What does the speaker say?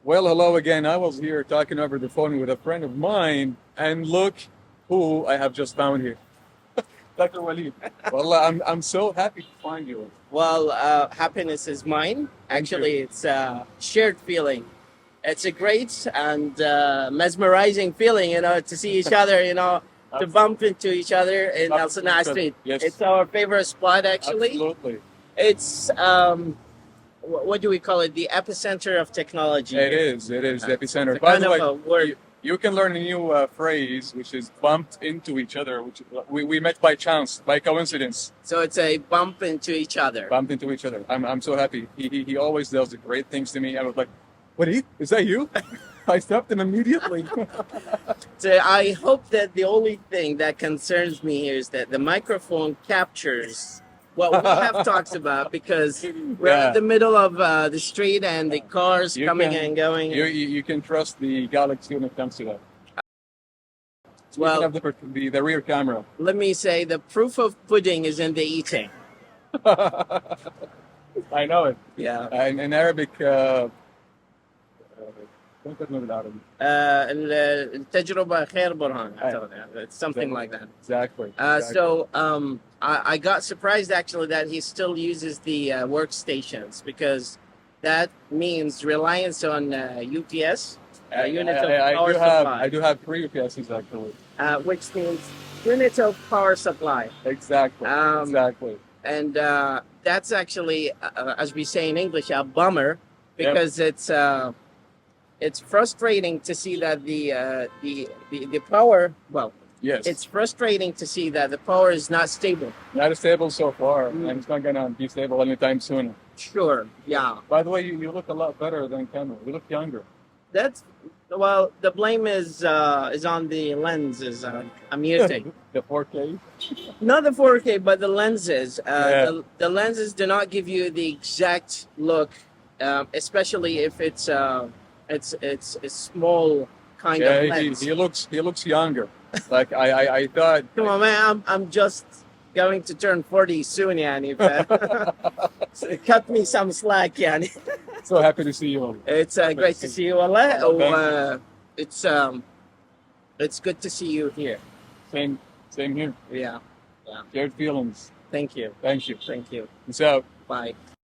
Well, hello again. I was here talking over the phone with a friend of mine, and look who I have just found here. د.وليد. Well, I'm so happy to find you. Well, happiness is mine. Actually, it's a shared feeling. It's a great and mesmerizing feeling, to see each other, to bump into each other in Al Sanaa Street. Yes. It's our favorite spot, actually. Absolutely. It's, what do we call it? The epicenter of technology. It is the epicenter. It's a By kind the of way, a word. you can learn a new phrase, which is bumped into each other, which we met by chance, by coincidence. So it's a bump into each other. Bumped into each other. I'm so happy. He always does the great things to me. I was like, "وليد, is that you?" I stopped him immediately. So I hope that the only thing that concerns me here is that the microphone captures what we have talked about, because we're in the middle of the street and the cars coming and going. You can trust the Galaxy when it comes to that. Well, you have the rear camera. let me say the proof of pudding is in the eating. I know it. Yeah. In Arabic, التجربة خير برهان. It's something like that. Exactly. So I got surprised actually that he still uses the workstations, because that means reliance on UPS, unit of power supply. I do have 3 UPSs actually. Which means unit of power supply. Exactly. Exactly. And that's actually, as we say in English, a bummer, because it's frustrating to see that the power. Well, yes, it's frustrating to see that the power is not stable. Not stable so far, and it's not gonna be stable anytime soon. Sure. Yeah. By the way, you look a lot better than camera. You look younger. Well, the blame is on the lenses. I'm using the 4K. not the 4K, but the lenses. The lenses do not give you the exact look, especially if it's a small kind of lens. He looks younger. Like I thought. Come on, man! I'm just going to turn 40 soon, yani. So cut me some slack, yani. So happy to see you. It's great to see you, Allah. It's good to see you here. Same here. Yeah. Shared feelings. Thank you. Thank you. Thank you. Peace out. Bye.